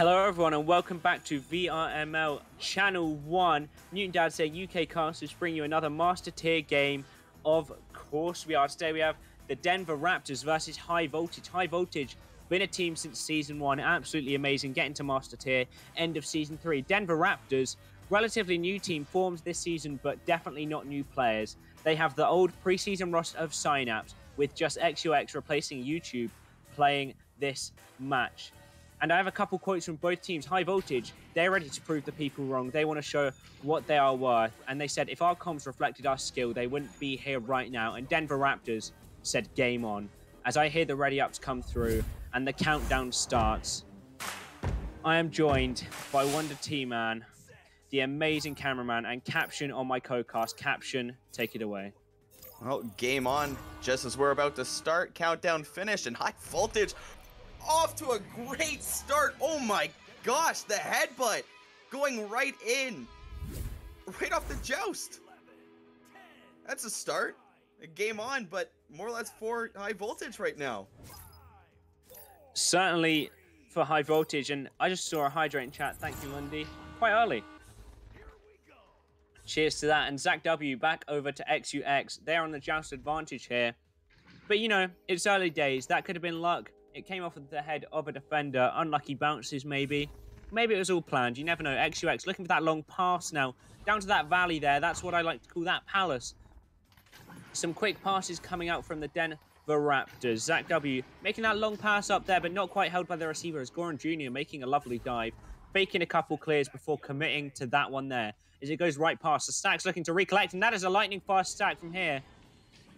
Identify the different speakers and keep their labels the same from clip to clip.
Speaker 1: Hello everyone and welcome back to VRML Channel 1. Newton Dad said UK casters bring you another master tier game. Of course we are. Today we have the Denver Raptors versus High Voltage. High Voltage, been a team since Season 1. Absolutely amazing. Getting to master tier. End of Season 3. Denver Raptors, relatively new team, formed this season but definitely not new players. They have the old preseason roster of Synapse with just XUX replacing YouTube playing this match. And I have a couple quotes from both teams. High Voltage, they're ready to prove the people wrong. They want to show what they are worth. And they said if our comms reflected our skill, they wouldn't be here right now. And Denver Raptors said game on. As I hear the ready-ups come through and the countdown starts, I am joined by Wonder T-Man, the amazing cameraman, and Caption on my co-cast. Caption, take it away.
Speaker 2: Well, game on. Just as we're about to start, countdown finished, and High Voltage off to a great start. Oh my gosh, the headbutt going right in, right off the joust. That's a start. A game on, but more or less for High Voltage right now.
Speaker 1: Certainly for High Voltage, and I just saw a hydrating chat. Thank you, Lundy. Quite early. Cheers to that. And Zach W back over to XUX. They're on the joust advantage here. But you know, it's early days. That could have been luck. It came off of the head of a defender. Unlucky bounces, maybe. Maybe it was all planned. You never know. XUX looking for that long pass now. Down to that valley there. That's what I like to call that palace. Some quick passes coming out from the Denver Raptors. Zach W making that long pass up there, but not quite held by the receiver as Goran Jr. making a lovely dive. Faking a couple clears before committing to that one there. As it goes right past. The stack's looking to recollect, and that is a lightning fast stack from here.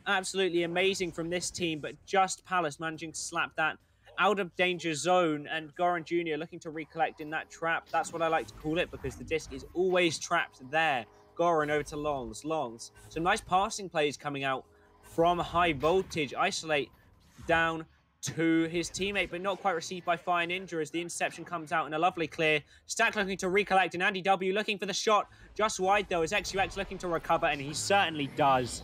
Speaker 1: Absolutely amazing from this team, but just Palace managing to slap that out of danger zone, and Goran Jr. looking to recollect in that trap. That's what I like to call it, because the disc is always trapped there. Goran over to Longs. Some nice passing plays coming out from High Voltage. Isolate down to his teammate, but not quite received by Fire Ninja as the interception comes out in a lovely clear. Stack looking to recollect, and Andy W looking for the shot. Just wide though, as XUX looking to recover, and he certainly does.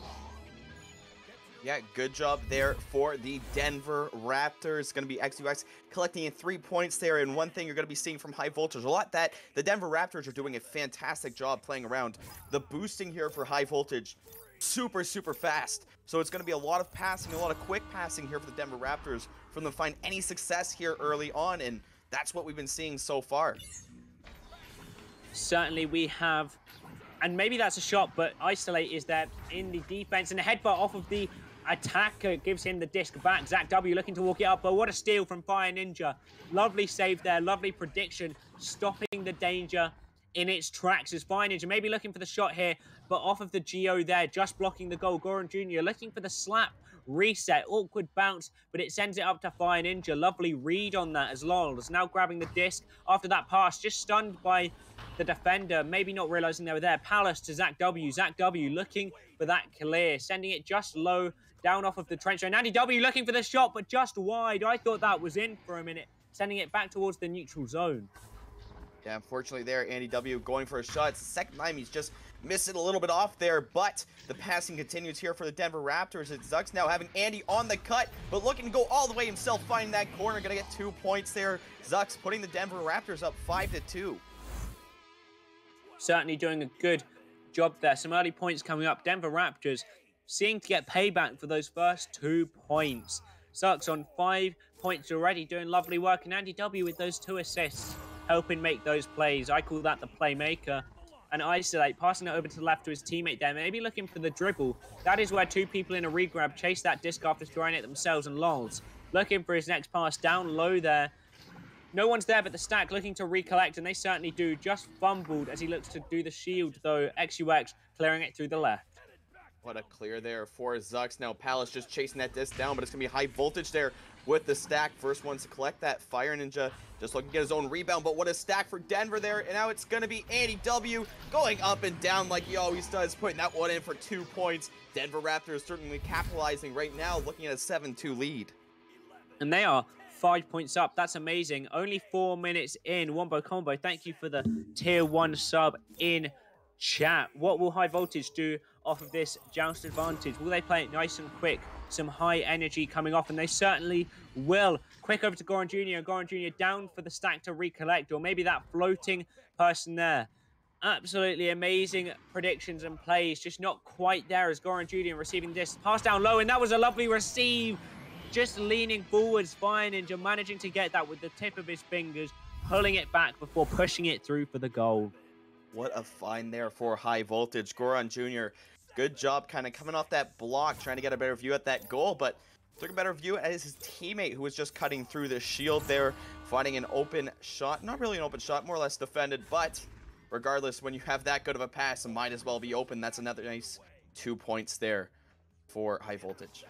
Speaker 2: Yeah, good job there for the Denver Raptors. It's going to be XUX collecting in 3 points there. And one thing you're going to be seeing from High Voltage a lot, that the Denver Raptors are doing a fantastic job playing around. The boosting here for High Voltage, super fast. So it's going to be a lot of passing, a lot of quick passing here for the Denver Raptors for them to find any success here early on. And that's what we've been seeing so far.
Speaker 1: Certainly we have. And maybe that's a shot, but Isolate is there in the defense. And a headbutt off of the attacker gives him the disc back. Zach W looking to walk it up, but what a steal from Fire Ninja. Lovely save there, lovely prediction, stopping the danger in its tracks as Fire Ninja maybe looking for the shot here, but off of the Geo there, just blocking the goal. Goran Jr. looking for the slap, reset, awkward bounce, but it sends it up to Fire Ninja. Lovely read on that as Lols now grabbing the disc after that pass, just stunned by the defender, maybe not realizing they were there. Palace to Zach W. Zach W looking for that clear, sending it just low down off of the trench. And Andy W looking for the shot, but just wide. I thought that was in for a minute, sending it back towards the neutral zone.
Speaker 2: Yeah, unfortunately there, Andy W going for a shot. It's the second time he's just missed it a little bit off there, but the passing continues here for the Denver Raptors. It's Zucks now having Andy on the cut, but looking to go all the way himself, finding that corner. Gonna get 2 points there. Zucks putting the Denver Raptors up 5-2.
Speaker 1: Certainly doing a good job there. Some early points coming up. Denver Raptors seeing to get payback for those first 2 points. Zucks on 5 points already, doing lovely work. And Andy W with those 2 assists, helping make those plays. I call that the playmaker. And Isolate passing it over to the left to his teammate there, maybe looking for the dribble. That is where 2 people in a regrab chase that disc after throwing it themselves, and Lols looking for his next pass down low there. No one's there but the stack looking to recollect, and they certainly do. Just fumbled as he looks to do the shield though. XUX clearing it through the left.
Speaker 2: What a clear there for Zucks. Now Palace just chasing that disc down, but it's going to be High Voltage there with the stack. First ones to collect that. Fire Ninja just looking to get his own rebound, but what a stack for Denver there. And now it's going to be Andy W going up and down like he always does, putting that one in for 2 points. Denver Raptors certainly capitalizing right now, looking at a 7-2 lead.
Speaker 1: And they are 5 points up. That's amazing. Only 4 minutes in. Wombo Combo, thank you for the tier 1 sub in chat. What will High Voltage do off of this Joust advantage? Will they play it nice and quick? Some high energy coming off, and they certainly will. Quick over to Goran Jr. Goran Jr. down for the stack to recollect, or maybe that floating person there. Absolutely amazing predictions and plays, just not quite there as Goran Jr. receiving this. Pass down low, and that was a lovely receive. Just leaning forwards, fine, and managing to get that with the tip of his fingers, pulling it back before pushing it through for the goal.
Speaker 2: What a find there for High Voltage. Goran Jr., good job kind of coming off that block, trying to get a better view at that goal, but took a better view as his teammate who was just cutting through the shield there, finding an open shot. Not really an open shot, more or less defended, but regardless, when you have that good of a pass, it might as well be open. That's another nice 2 points there for High Voltage.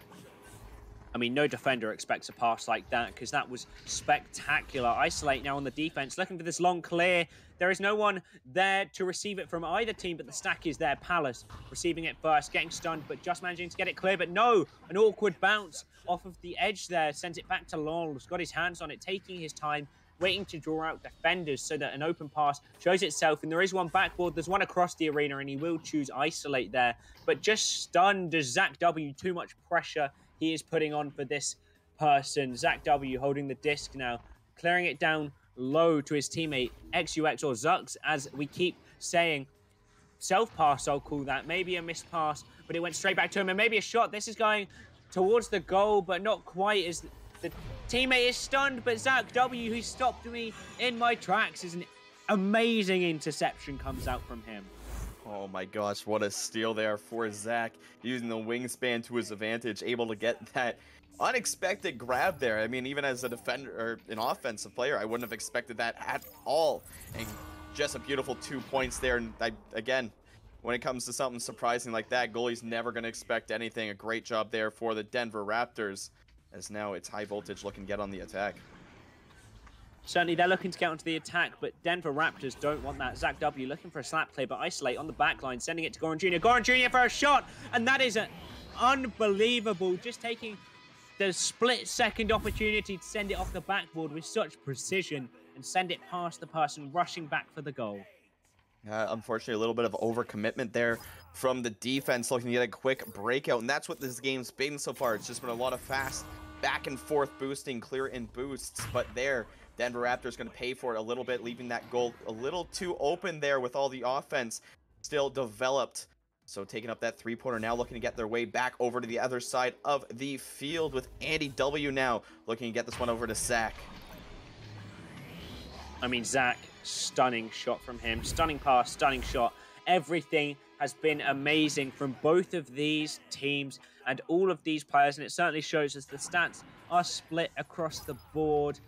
Speaker 1: I mean, no defender expects a pass like that because that was spectacular. Isolate now on the defense, looking for this long clear. There is no one there to receive it from either team, but the stack is there. Palace receiving it first, getting stunned, but just managing to get it clear. But no, an awkward bounce off of the edge there. Sends it back to Lawl's, got his hands on it, taking his time, waiting to draw out defenders so that an open pass shows itself. And there is one backboard, there's one across the arena, and he will choose Isolate there. But just stunned as Zach W, too much pressure he is putting on for this person. Zach W holding the disc now, clearing it down low to his teammate, XUX or Zux, as we keep saying. Self-pass, I'll call that. Maybe a missed pass, but it went straight back to him, and maybe a shot. This is going towards the goal, but not quite, as the teammate is stunned, but Zach W, who stopped me in my tracks, is an amazing interception comes out from him.
Speaker 2: Oh my gosh, what a steal there for Zach, using the wingspan to his advantage, able to get that unexpected grab there. I mean, even as a defender or an offensive player, I wouldn't have expected that at all. And just a beautiful 2 points there. And again, when it comes to something surprising like that, goalie's never going to expect anything. A great job there for the Denver Raptors, as now it's High Voltage looking to get on the attack.
Speaker 1: Certainly, they're looking to get onto the attack, but Denver Raptors don't want that. Zach W looking for a slap play, but Isolate on the back line, sending it to Goran Jr. Goran Jr. for a shot, and that is unbelievable. Just taking the split-second opportunity to send it off the backboard with such precision and send it past the person rushing back for the goal.
Speaker 2: Unfortunately, a little bit of overcommitment there from the defense, looking to get a quick breakout, and that's what this game's been so far. It's just been a lot of fast back-and-forth boosting, clear and boosts, but there, Denver Raptors going to pay for it a little bit, leaving that goal a little too open there with all the offense still developed. So taking up that three-pointer, now looking to get their way back over to the other side of the field with Andy W now looking to get this one over to Zach.
Speaker 1: I mean, Zach, stunning shot from him. Stunning pass, stunning shot. Everything has been amazing from both of these teams and all of these players, and it certainly shows as the stats are split across the board.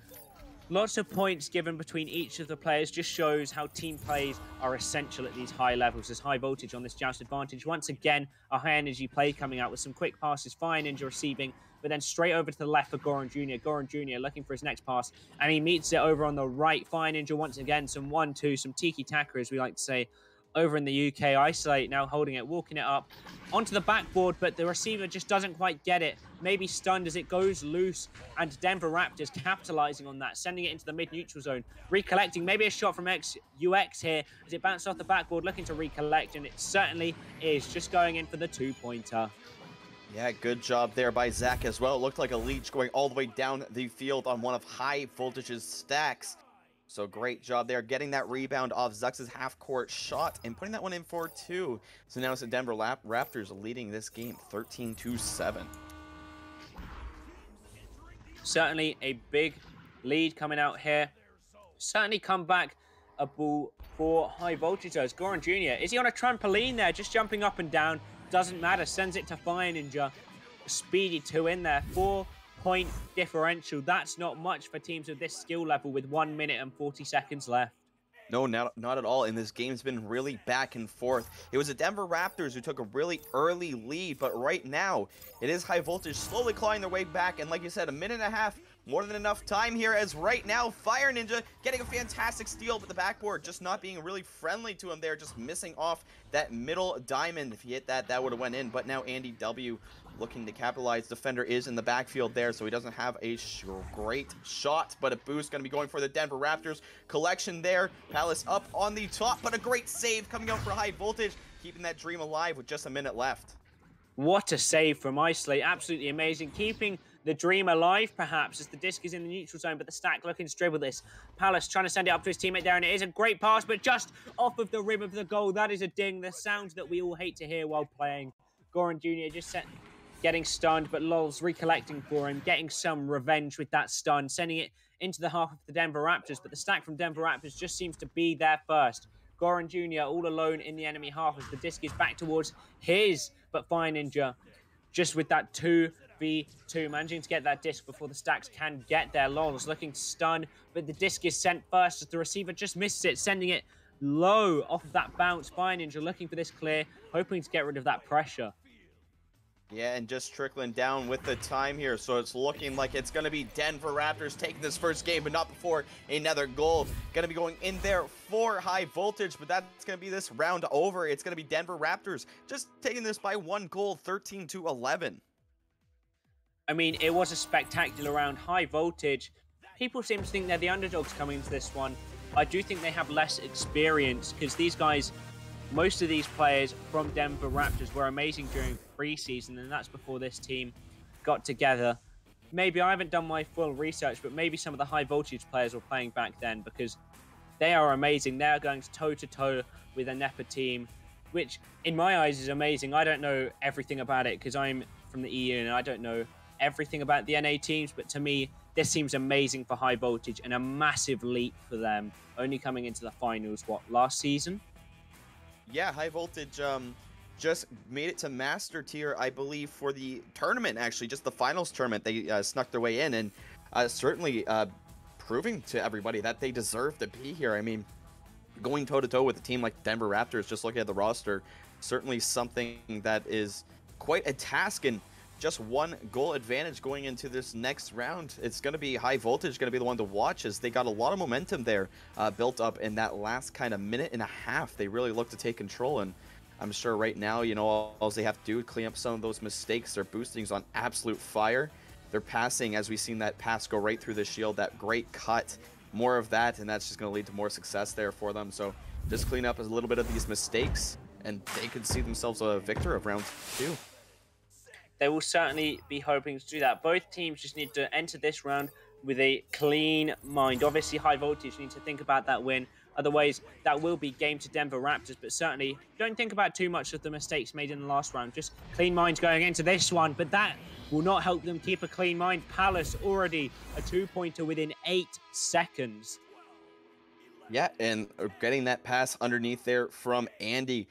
Speaker 1: Lots of points given between each of the players just shows how team plays are essential at these high levels. There's High Voltage on this Joust advantage. Once again, a high energy play coming out with some quick passes, fine ninja receiving, but then straight over to the left for Goran Jr. Goran Jr. looking for his next pass, and he meets it over on the right. Fine ninja once again, some 1-2, some tiki-taka, as we like to say, over in the UK. Isolate now holding it, walking it up onto the backboard, but the receiver just doesn't quite get it. Maybe stunned as it goes loose, and Denver Raptors capitalizing on that, sending it into the mid-neutral zone, recollecting. Maybe a shot from XUX here as it bounced off the backboard, looking to recollect, and it certainly is just going in for the two-pointer.
Speaker 2: Yeah, good job there by Zach as well. It looked like a leech going all the way down the field on one of High Voltage's stacks. So great job there, getting that rebound off Zux's half-court shot and putting that one in for two. So now it's the Denver Raptors leading this game 13-7.
Speaker 1: Certainly a big lead coming out here. Certainly come back a ball for High Voltage. Goran Jr. Is he on a trampoline there, just jumping up and down? Doesn't matter, sends it to Fire Ninja. Speedy 2 in there, 4-point differential. That's not much for teams of this skill level with 1 minute and 40 seconds left.
Speaker 2: No, not at all. And this game's been really back and forth. It was the Denver Raptors who took a really early lead, but right now it is High Voltage slowly clawing their way back. And like you said, 1.5 minutes more than enough time here, as right now Fire Ninja getting a fantastic steal, but the backboard just not being really friendly to him there, just missing off that middle diamond. If he hit that, that would have went in, but now Andy W looking to capitalize. Defender is in the backfield there, so he doesn't have a great shot, but a boost going to be going for the Denver Raptors. Collection there, Palace up on the top, but a great save coming out for High Voltage, keeping that dream alive with just a minute left.
Speaker 1: What a save from Isolate, absolutely amazing, keeping the dream alive, perhaps, as the disc is in the neutral zone, but the stack looking to dribble this. Palace trying to send it up to his teammate there, and it is a great pass, but just off of the rim of the goal. That is a ding, the sound that we all hate to hear while playing. Goran Jr. just getting stunned, but Lol's recollecting for him, getting some revenge with that stun, sending it into the half of the Denver Raptors, but the stack from Denver Raptors just seems to be there first. Goran Jr. all alone in the enemy half as the disc is back towards his, but Fire Ninja just with that 2v2, managing to get that disc before the stacks can get there. Lol's looking to stun, but the disc is sent first as the receiver just misses it, sending it low off of that bounce. Fire Ninja looking for this clear, hoping to get rid of that pressure.
Speaker 2: Yeah, and just trickling down with the time here, so it's looking like it's going to be Denver Raptors taking this first game, but not before another goal. Going to be going in there for High Voltage, but that's going to be this round over. It's going to be Denver Raptors just taking this by 1 goal, 13-11.
Speaker 1: I mean, it was a spectacular round. High Voltage, people seem to think they're the underdogs coming into this one. I do think they have less experience because these guys, most of these players from Denver Raptors were amazing during preseason, and that's before this team got together. Maybe I haven't done my full research, but maybe some of the High Voltage players were playing back then because they are amazing. They are going toe-to-toe with a NEPA team, which in my eyes is amazing. I don't know everything about it because I'm from the EU and I don't know everything about the NA teams, but to me, this seems amazing for High Voltage and a massive leap for them, only coming into the finals, what, last season?
Speaker 2: Yeah, High Voltage just made it to Master Tier, I believe, for the tournament, actually, just the finals tournament. They snuck their way in and certainly proving to everybody that they deserve to be here. I mean, going toe-to-toe with a team like Denver Raptors, just looking at the roster, certainly something that is quite a task, and just 1 goal advantage going into this next round. It's going to be High Voltage, going to be the one to watch, as they got a lot of momentum there built up in that last kind of minute and a half. They really look to take control, and I'm sure right now, you know, all they have to do is clean up some of those mistakes. Their boosting's on absolute fire. Their passing, as we've seen that pass go right through the shield, that great cut, more of that, and that's just going to lead to more success there for them. So just clean up a little bit of these mistakes, and they could see themselves a victor of round 2.
Speaker 1: They will certainly be hoping to do that. Both teams just need to enter this round with a clean mind. Obviously, High Voltage need to think about that win. Otherwise, that will be game to Denver Raptors. But certainly, don't think about too much of the mistakes made in the last round. Just clean minds going into this one. But that will not help them keep a clean mind. Palace already a 2-pointer within 8 seconds.
Speaker 2: Yeah, and getting that pass underneath there from Andy.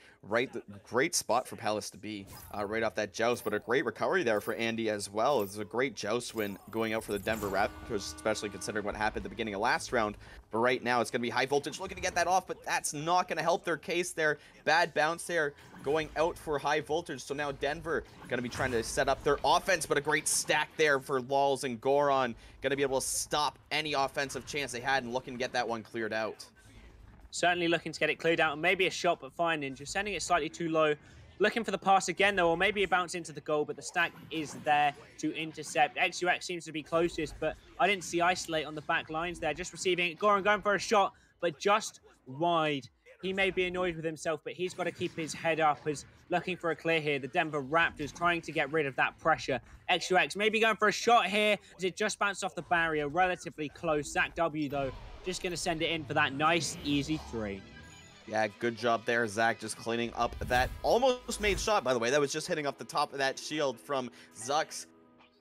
Speaker 2: Great spot for Palace to be right off that joust, but a great recovery there for Andy as well. It's a great joust win going out for the Denver Raptors, especially considering what happened at the beginning of last round. But right now, it's going to be High Voltage looking to get that off, but that's not going to help their case there. Bad bounce there going out for High Voltage. So now Denver going to be trying to set up their offense, but a great stack there for Lols and Goran. Going to be able to stop any offensive chance they had and looking to get that one cleared out.
Speaker 1: Certainly looking to get it cleared out, and maybe a shot, but Fire Ninja sending it slightly too low. Looking for the pass again, though, or maybe a bounce into the goal, but the stack is there to intercept. XUX seems to be closest, but I didn't see Isolate on the back lines there. Just receiving it. Goran going for a shot, but just wide. He may be annoyed with himself, but he's got to keep his head up as looking for a clear here. The Denver Raptors trying to get rid of that pressure. XUX maybe going for a shot here as it just bounced off the barrier. Relatively close. Zach W, though, just going to send it in for that nice, easy 3.
Speaker 2: Yeah, good job there, Zach, just cleaning up that almost made shot, by the way. That was just hitting off the top of that shield from Zux.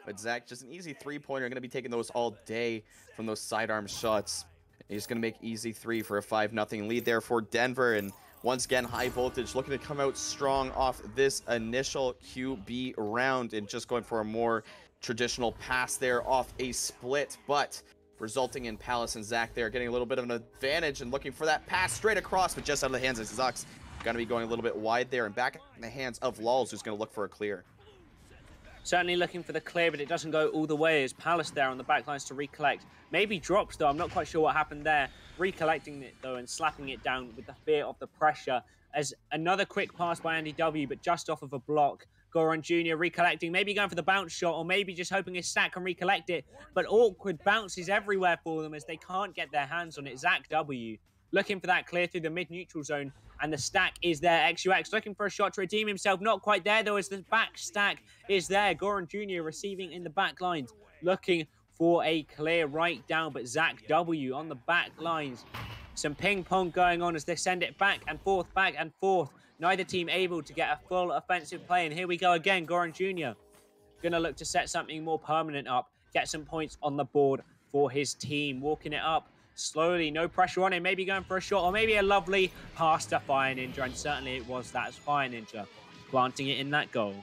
Speaker 2: But Zach, just an easy 3-pointer. Going to be taking those all day from those sidearm shots. He's going to make easy 3 for a 5-0 lead there for Denver. And once again, High Voltage looking to come out strong off this initial QB round and just going for a more traditional pass there off a split. But resulting in Palace and Zach there getting a little bit of an advantage and looking for that pass straight across, but just out of the hands of Zux. Going to be going a little bit wide there and back in the hands of Lols, who's going to look for a clear.
Speaker 1: Certainly looking for the clear, but it doesn't go all the way as Palace there on the back lines to recollect. Maybe drops, though. I'm not quite sure what happened there. Recollecting it, though, and slapping it down with the fear of the pressure. As another quick pass by Andy W, but just off of a block. Goran Jr. recollecting, maybe going for the bounce shot, or maybe just hoping his Stack can recollect it. But awkward bounces everywhere for them as they can't get their hands on it. Zach W looking for that clear through the mid-neutral zone. And the Stack is there. XUX looking for a shot to redeem himself. Not quite there, though, as the back Stack is there. Goran Jr. receiving in the back lines. Looking for a clear right down. But Zach W on the back lines. Some ping-pong going on as they send it back and forth, back and forth. Neither team able to get a full offensive play. And here we go again. Goran Jr. going to look to set something more permanent up. Get some points on the board for his team. Walking it up slowly, no pressure on him, maybe going for a shot, or maybe a lovely pass to Fire Ninja, and certainly it was that as Fire Ninja planting it in that goal.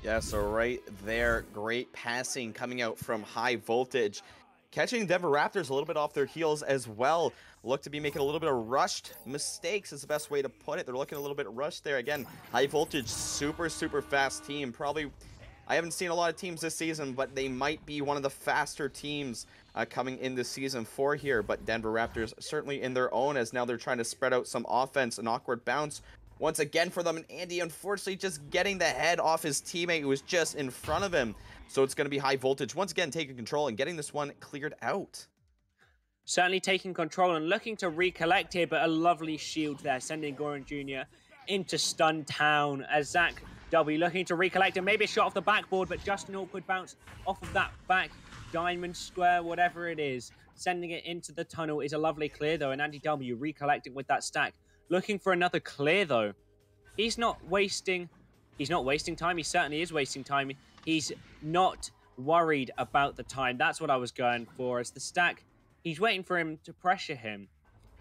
Speaker 2: Yeah, so right there, great passing coming out from High Voltage. Catching Denver Raptors a little bit off their heels as well. Look to be making a little bit of rushed mistakes is the best way to put it. They're looking a little bit rushed there. Again, High Voltage, super fast team. Probably, I haven't seen a lot of teams this season, but they might be one of the faster teams coming in this season for here. But Denver Raptors certainly in their own, as now they're trying to spread out some offense. An awkward bounce once again for them, and Andy unfortunately just getting the head off his teammate who was just in front of him. So it's going to be High Voltage once again taking control and getting this one cleared out.
Speaker 1: Certainly taking control and looking to recollect here, but a lovely shield there, sending Goran Jr. into stun town as Zach W looking to recollect, and maybe a shot off the backboard, but just an awkward bounce off of that back diamond square, whatever it is. Sending it into the tunnel is a lovely clear, though, and Andy W recollecting with that Stack. Looking for another clear, though. He's not wasting time. He certainly is wasting time. He's not worried about the time. That's what I was going for, as the Stack, he's waiting for him to pressure him.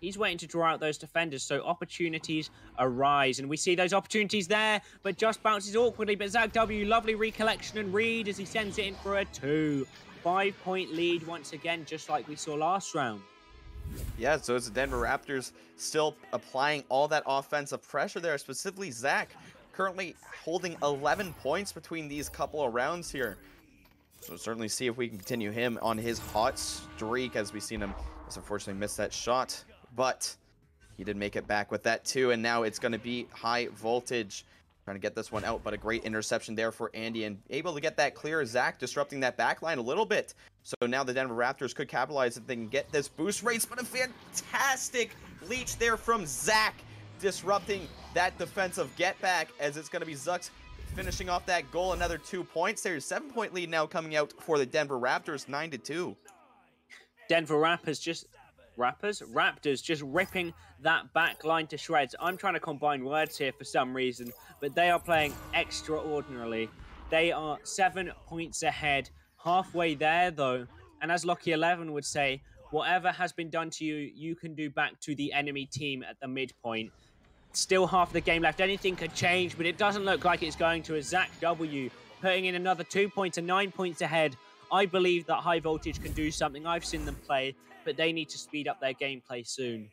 Speaker 1: He's waiting to draw out those defenders, so opportunities arise. And we see those opportunities there, but just bounces awkwardly. But Zach W, lovely recollection and read as he sends it in for a 2. 5-point lead once again, just like we saw last round.
Speaker 2: Yeah, so it's the Denver Raptors still applying all that offensive pressure there, specifically Zach, currently holding 11 points between these couple of rounds here. So certainly see if we can continue him on his hot streak, as we've seen him just unfortunately miss that shot. But he did make it back with that too, and now it's going to be High Voltage trying to get this one out, but a great interception there for Andy, and able to get that clear. Zach disrupting that back line a little bit. So now the Denver Raptors could capitalize if they can get this boost race, but a fantastic leech there from Zach, disrupting that defensive get back, as it's going to be Zux finishing off that goal. Another 2 points there. 7-point lead now coming out for the Denver Raptors, 9-2.
Speaker 1: Denver Raptors just ripping that back line to shreds. I'm trying to combine words here for some reason, but they are playing extraordinarily. They are 7 points ahead, halfway there though. And as Lucky 11 would say, whatever has been done to you, you can do back to the enemy team at the midpoint. Still half the game left. Anything could change, but it doesn't look like it's going to, as Zach W putting in another 2 points and 9 points ahead. I believe that High Voltage can do something. I've seen them play, but they need to speed up their gameplay soon.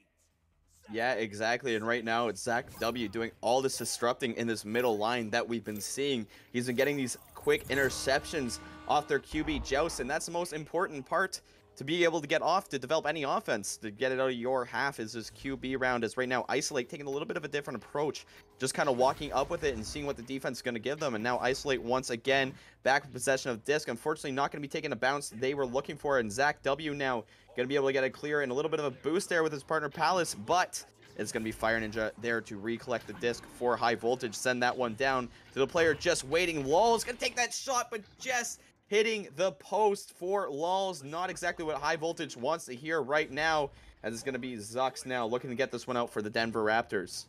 Speaker 2: Yeah, exactly. And right now it's Zach W doing all this disrupting in this middle line that we've been seeing. He's been getting these quick interceptions off their QB joust, and that's the most important part to be able to get off, to develop any offense, to get it out of your half, is this QB round. As right now Isolate taking a little bit of a different approach, just kind of walking up with it and seeing what the defense is going to give them. And now Isolate once again back in possession of disc, unfortunately not going to be taking a bounce they were looking for, and Zach W now going to be able to get a clear and a little bit of a boost there with his partner Palace, but it's going to be Fire Ninja there to recollect the disc for High Voltage, send that one down to the player just waiting. Lol is going to take that shot, but just hitting the post for Lulz. Not exactly what High Voltage wants to hear right now, as it's going to be Zux now looking to get this one out for the Denver Raptors.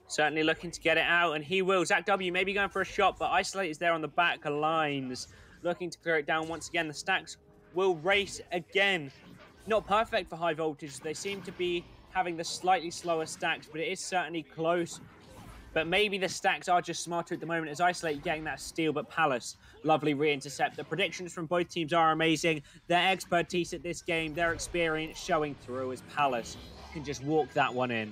Speaker 1: Certainly looking to get it out, and he will. Zach W maybe going for a shot, but Isolate is there on the back lines, looking to clear it down once again. The Stacks will race again. Not perfect for High Voltage. They seem to be having the slightly slower Stacks, but it is certainly close. But maybe the Stacks are just smarter at the moment, as Isolate getting that steal, but Palace, lovely re-intercept. The predictions from both teams are amazing. Their expertise at this game, their experience showing through, as Palace can just walk that one in.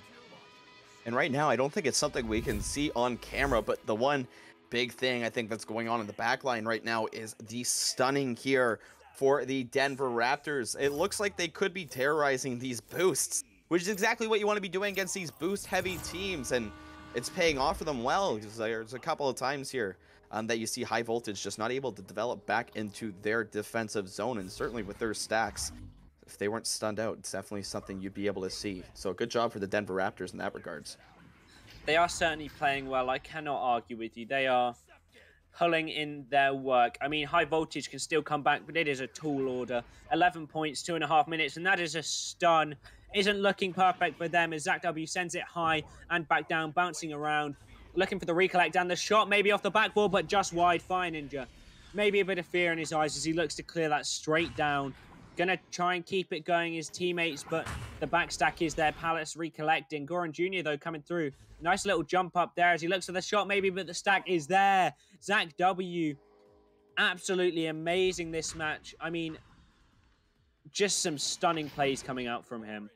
Speaker 2: And right now, I don't think it's something we can see on camera, but the one big thing I think that's going on in the back line right now is the stunning here for the Denver Raptors. It looks like they could be terrorizing these boosts, which is exactly what you want to be doing against these boost-heavy teams, and it's paying off for them well. There's a couple of times here that you see High Voltage just not able to develop back into their defensive zone, and certainly with their stacks, if they weren't stunned out, it's definitely something you'd be able to see. So good job for the Denver Raptors in that regards.
Speaker 1: They are certainly playing well. I cannot argue with you. They are pulling in their work. I mean, High Voltage can still come back, but it is a tall order. 11 points, 2.5 minutes, and that is a stun. Isn't looking perfect for them as Zach W sends it high and back down, bouncing around, looking for the recollect and the shot, maybe off the backboard, but just wide. Fire Ninja. Maybe a bit of fear in his eyes as he looks to clear that straight down. Gonna try and keep it going, his teammates, but the backstack is there. Palace recollecting. Goran Jr., though, coming through. Nice little jump up there as he looks for the shot, maybe, but the stack is there. Zach W, absolutely amazing this match. I mean, just some stunning plays coming out from him.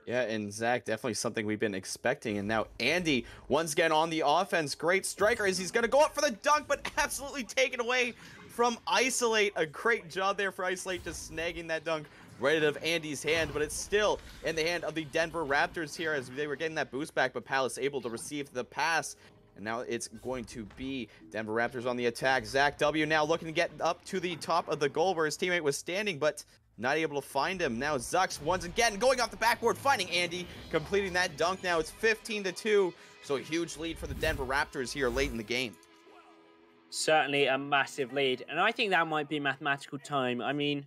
Speaker 2: Yeah, and Zach, definitely something we've been expecting. And now Andy, once again on the offense. Great striker as he's going to go up for the dunk, but absolutely taken away from Isolate. A great job there for Isolate, just snagging that dunk right out of Andy's hand, but it's still in the hand of the Denver Raptors here as they were getting that boost back, but Palace able to receive the pass. And now it's going to be Denver Raptors on the attack. Zach W now looking to get up to the top of the goal where his teammate was standing, but not able to find him. Now Zux once again going off the backboard, finding Andy, completing that dunk. Now it's 15-2, so a huge lead for the Denver Raptors here late in the game.
Speaker 1: Certainly a massive lead, and I think that might be mathematical time. I mean,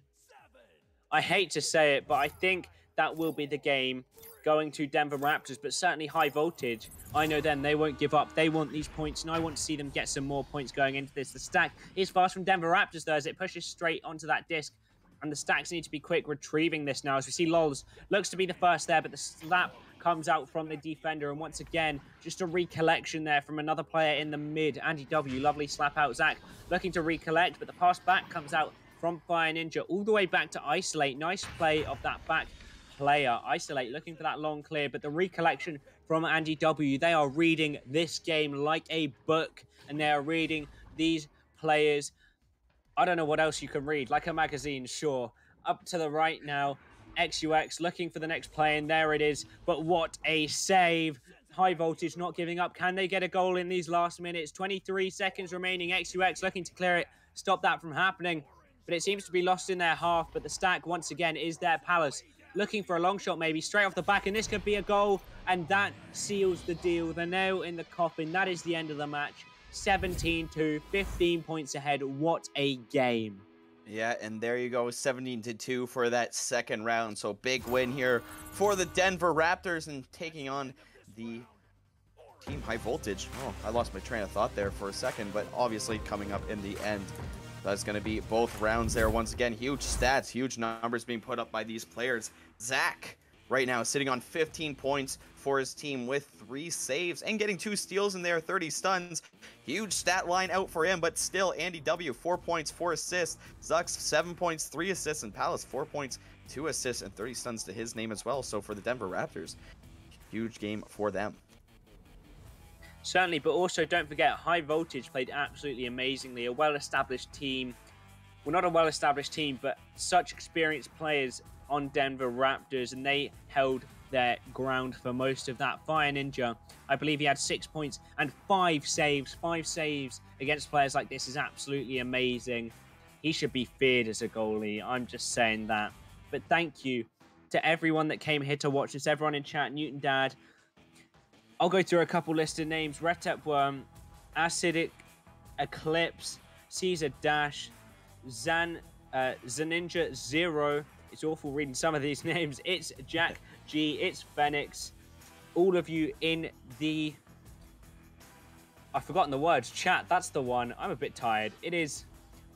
Speaker 1: I hate to say it, but I think that will be the game going to Denver Raptors, but certainly High Voltage. I know them, they won't give up. They want these points, and I want to see them get some more points going into this. The stack is fast from Denver Raptors, though, as it pushes straight onto that disc, and the stacks need to be quick retrieving this now. As we see Lols looks to be the first there, but the slap comes out from the defender, and once again, just a recollection there from another player in the mid. Andy W, lovely slap out. Zach looking to recollect, but the pass back comes out from Fire Ninja all the way back to Isolate. Nice play of that back player. Isolate looking for that long clear, but the recollection from Andy W. They are reading this game like a book, and they are reading these players. I don't know what else you can read, like a magazine, sure. Up to the right now, XUX looking for the next play, and there it is. But what a save. High Voltage not giving up. Can they get a goal in these last minutes? 23 seconds remaining. XUX looking to clear it, stop that from happening. But it seems to be lost in their half, but the stack once again is there. Palace looking for a long shot, maybe straight off the back, and this could be a goal, and that seals the deal. The nail in the coffin. That is the end of the match. 17-2, 15 points ahead. What a game.
Speaker 2: Yeah, and there you go, 17-2 for that second round. So big win here for the Denver Raptors and taking on the team High Voltage. Oh, I lost my train of thought there for a second, but obviously coming up in the end. That's going to be both rounds there. Once again, huge stats, huge numbers being put up by these players. Zach, right now, sitting on 15 points for his team with 3 saves and getting 2 steals in there, 30 stuns. Huge stat line out for him, but still, Andy W, 4 points, 4 assists. Zux, 7 points, 3 assists, and Palace, 4 points, 2 assists, and 30 stuns to his name as well. So for the Denver Raptors, huge game for them.
Speaker 1: Certainly, but also don't forget, High Voltage played absolutely amazingly. A well-established team. Well, not a well-established team, but such experienced players on Denver Raptors, and they held their ground for most of that. Fire Ninja, I believe he had 6 points and 5 saves. 5 saves against players like this is absolutely amazing. He should be feared as a goalie. I'm just saying that. But thank you to everyone that came here to watch this, everyone in chat, Newton Dad. I'll go through a couple listed names. Retep Worm, Acidic, Eclipse, Caesar Dash, Zaninja Zero. It's awful reading some of these names. It's Jack G, it's Phoenix. All of you in the... I've forgotten the words. Chat, that's the one. I'm a bit tired. It is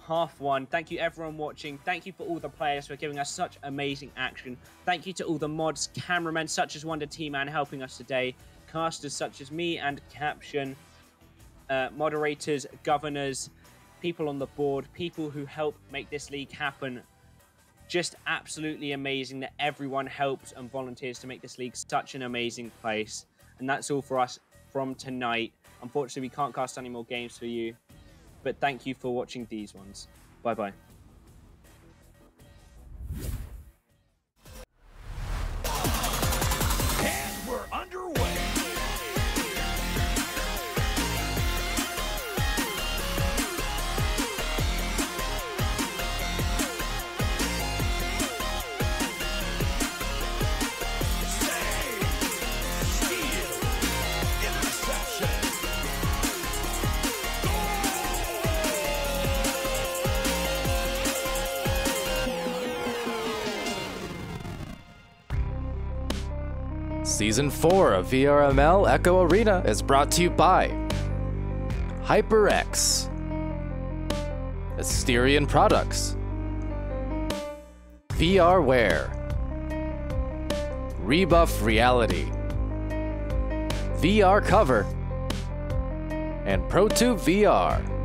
Speaker 1: 1:30. Thank you everyone watching. Thank you for all the players for giving us such amazing action. Thank you to all the mods, cameramen such as Wonder T-Man helping us today. Casters such as me and Caption, moderators, governors, people on the board, people who help make this league happen. Just absolutely amazing that everyone helps and volunteers to make this league such an amazing place. And that's all for us from tonight. Unfortunately, we can't cast any more games for you, but thank you for watching these ones. Bye-bye.
Speaker 3: And we're underway.
Speaker 4: Season 4 of VRML Echo Arena is brought to you by HyperX, Asterion Products, VRware, Rebuff Reality, VR Cover, and ProTube VR.